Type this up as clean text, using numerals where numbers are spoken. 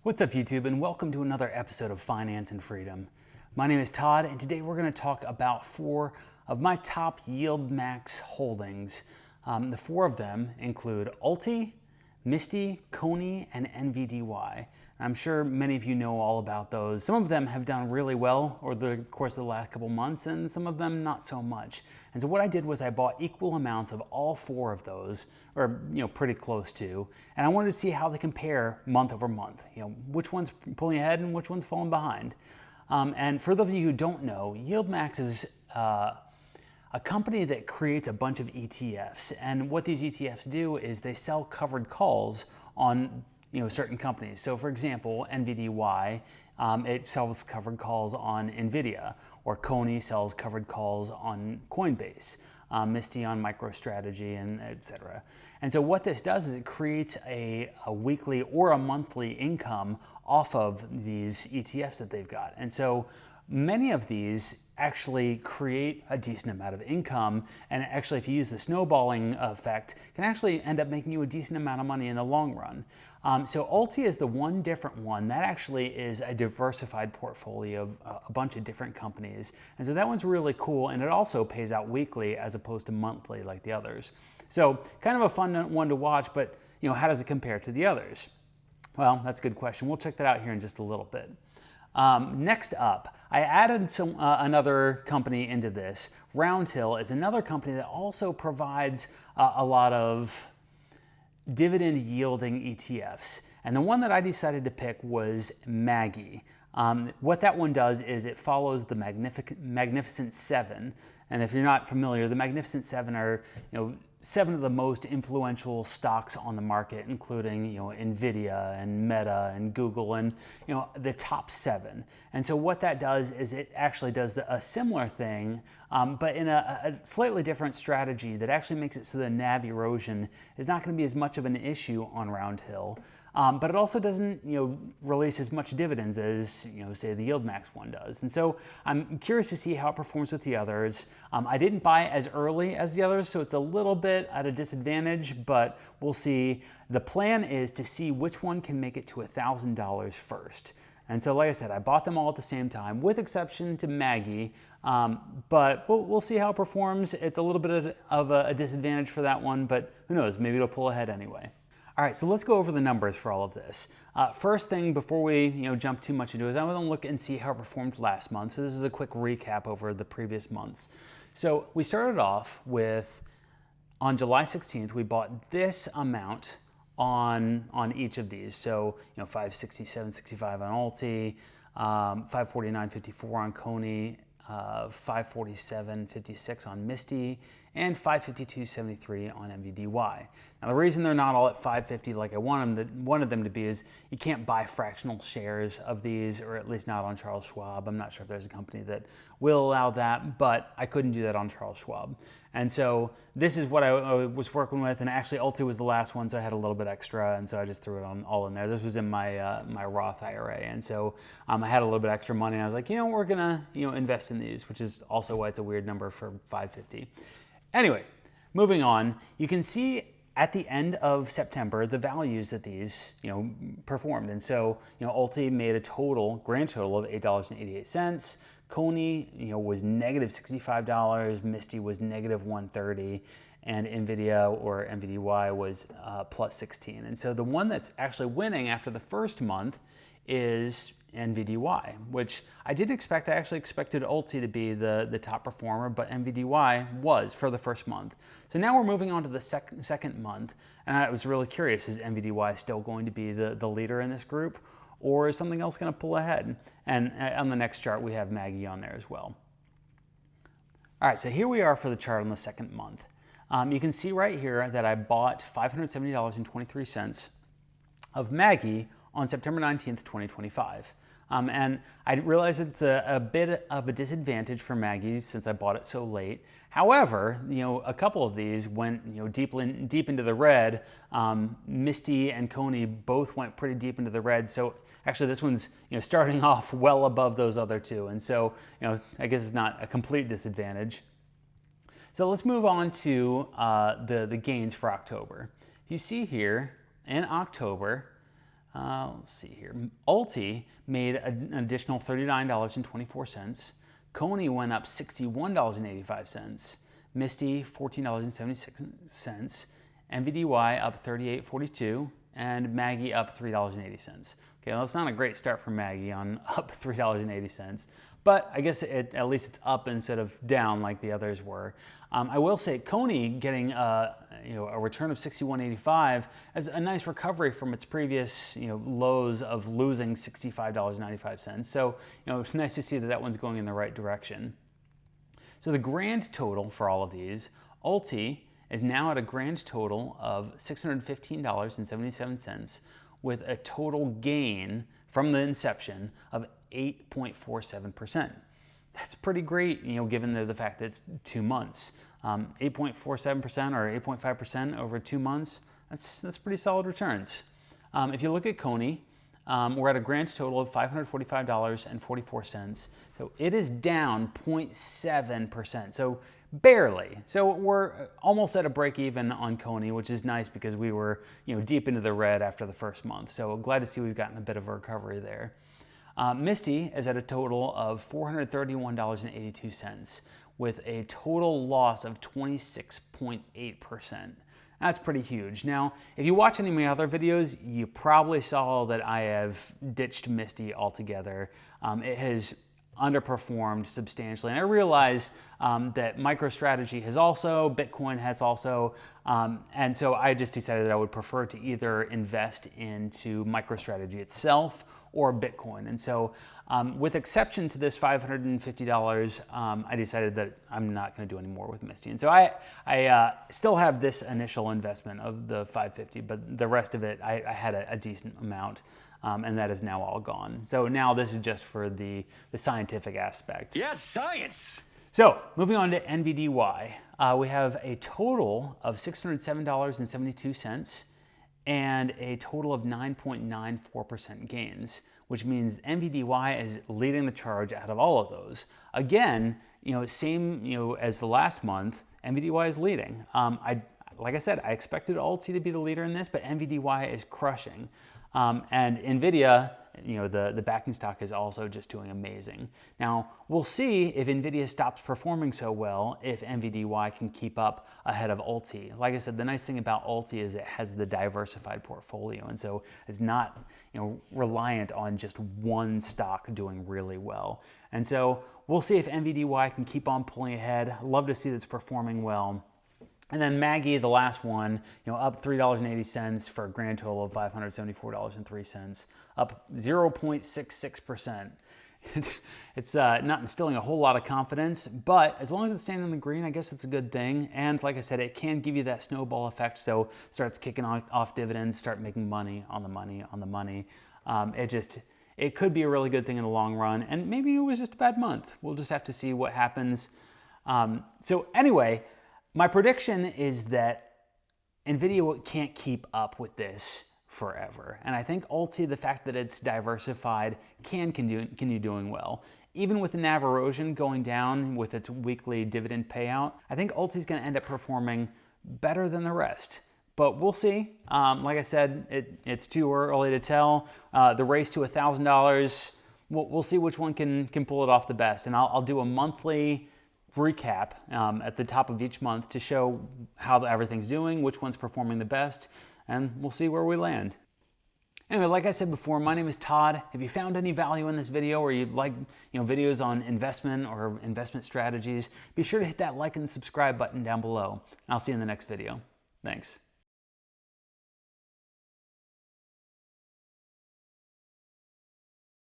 What's up YouTube, and welcome to another episode of Finance and Freedom. My name is Todd, and today we're going to talk about 4 of my top YieldMax holdings. The 4 of them include ULTY, MSTY, CONY, and NVDY. I'm sure many of you know all about those. Some of them have done really well over the course of the last couple months, and some of them not so much. And so what I did was I bought equal amounts of all 4 of those, or pretty close to, and I wanted to see how they compare month over month. Which one's pulling ahead and which one's falling behind. And for those of you who don't know, YieldMax is a company that creates a bunch of ETFs, and what these ETFs do is they sell covered calls on certain companies. So for example, NVDY, it sells covered calls on NVIDIA, or CONY sells covered calls on Coinbase, MSTY on MicroStrategy, and etc. And so what this does is it creates a weekly or a monthly income off of these ETFs that they've got. And so many of these actually create a decent amount of income, and actually if you use the snowballing effect, can actually end up making you a decent amount of money in the long run. So ULTY is the one different one. That actually is a diversified portfolio of a bunch of different companies. And so that one's really cool, and it also pays out weekly as opposed to monthly like the others. So kind of a fun one to watch, but how does it compare to the others? Well, that's a good question. We'll check that out here in just a little bit. Next up, I added another company into this. Roundhill is another company that also provides a lot of dividend yielding ETFs. And the one that I decided to pick was MAGY. What that one does is it follows the Magnificent Seven. And if you're not familiar, the Magnificent Seven are 7 of the most influential stocks on the market, including NVIDIA and Meta and Google, and the top 7. And so what that does is it actually does a similar thing, but in a slightly different strategy that actually makes it so the NAV erosion is not going to be as much of an issue on Roundhill. But it also doesn't release as much dividends as say the YieldMax one does. And so I'm curious to see how it performs with the others. I didn't buy as early as the others, so it's a little bit at a disadvantage, but we'll see. The plan is to see which one can make it to $1,000 first. And so like I said, I bought them all at the same time, with exception to MAGY, but we'll see how it performs. It's a little bit of a disadvantage for that one, but who knows, maybe it'll pull ahead anyway. All right, so let's go over the numbers for all of this. First thing, before we jump too much into it, is I want to look and see how it performed last month. So this is a quick recap over the previous months. So we started off with, on July 16th, we bought this amount on each of these. So 567.65 on ULTY, 549.54 on CONY, 547.56 on MSTY, and 552.73 on NVDY. Now the reason they're not all at 550 like I wanted them to be is you can't buy fractional shares of these, or at least not on Charles Schwab. I'm not sure if there's a company that will allow that, but I couldn't do that on Charles Schwab. And so this is what I was working with, and actually ULTY was the last one, so I had a little bit extra, and so I just threw it all in there. This was in my my Roth IRA, and so I had a little bit extra money, and I was like, we're gonna invest in these, which is also why it's a weird number for 550. Anyway, moving on, you can see at the end of September the values that these performed, and so ULTY made a grand total of $8.88. CONY was negative $65, MSTY was negative $130, and NVIDIA or NVDY was plus 16. And so the one that's actually winning after the first month is NVDY, which I didn't expect. I actually expected ULTY to be the top performer, but NVDY was for the first month. So now we're moving on to the second month, and I was really curious, is NVDY still going to be the leader in this group, or is something else going to pull ahead? And on the next chart, we have MAGY on there as well. All right, so here we are for the chart on the second month. You can see right here that I bought $570.23 of MAGY on September 19th, 2025. And I realize it's a bit of a disadvantage for MAGY since I bought it so late. However, a couple of these went deep into the red. MSTY and CONY both went pretty deep into the red. So actually, this one's starting off well above those other two, and so I guess it's not a complete disadvantage. So let's move on to the gains for October. You see here in October, Let's see here. ULTY made an additional $39.24. CONY went up $61.85. MSTY $14.76. NVDY up $38.42. And MAGY up $3.80. Okay, well, it's not a great start for MAGY on up $3.80. But I guess at least it's up instead of down like the others were. I will say CONY getting a return of $61.85 as a nice recovery from its previous lows of losing $65.95. So it's nice to see that that one's going in the right direction. So the grand total for all of these, ULTY is now at a grand total of $615.77 with a total gain from the inception of 8.47%. That's pretty great, given the fact that it's 2 months. 8.47% or 8.5% over 2 months, that's pretty solid returns. If you look at CONY, we're at a grand total of $545.44. So it is down 0.7%, so barely. So we're almost at a break even on CONY, which is nice because we were deep into the red after the first month. So glad to see we've gotten a bit of a recovery there. MSTY is at a total of $431.82 with a total loss of 26.8%. That's pretty huge. Now, if you watch any of my other videos, you probably saw that I have ditched MSTY altogether. It has underperformed substantially. And I realize that MicroStrategy has also, Bitcoin has also, and so I just decided that I would prefer to either invest into MicroStrategy itself or Bitcoin. And so with exception to this $550, I decided that I'm not going to do any more with MSTY. And so I still have this initial investment of the $550, but the rest of it, I had a decent amount. And that is now all gone. So now this is just for the scientific aspect. Yes, science! So moving on to NVDY, we have a total of $607.72 and a total of 9.94% gains, which means NVDY is leading the charge out of all of those. Again, same as the last month, NVDY is leading. Like I said, I expected ULTY to be the leader in this, but NVDY is crushing. And NVIDIA, the backing stock is also just doing amazing. Now, we'll see if NVIDIA stops performing so well, if NVDY can keep up ahead of ULTY. Like I said, the nice thing about ULTY is it has the diversified portfolio, and so it's not reliant on just one stock doing really well. And so we'll see if NVDY can keep on pulling ahead. Love to see that it's performing well. And then MAGY, the last one, up $3.80 for a grand total of $574.03, up 0.66%. It's not instilling a whole lot of confidence, but as long as it's staying in the green, I guess it's a good thing. And like I said, it can give you that snowball effect, so it starts kicking off dividends, start making money on the money on the money. It could be a really good thing in the long run, and maybe it was just a bad month. We'll just have to see what happens. So anyway, my prediction is that NVIDIA can't keep up with this forever. And I think ULTY, the fact that it's diversified, can continue doing well. Even with the NAV erosion going down with its weekly dividend payout, I think ULTY is going to end up performing better than the rest. But we'll see. Like I said, it's too early to tell. The race to $1,000, we'll see which one can pull it off the best. And I'll do a monthly recap at the top of each month to show how everything's doing, which one's performing the best, and we'll see where we land. Anyway, like I said before, my name is Todd. If you found any value in this video or you'd like videos on investment or investment strategies, be sure to hit that like and subscribe button down below. I'll see you in the next video. Thanks.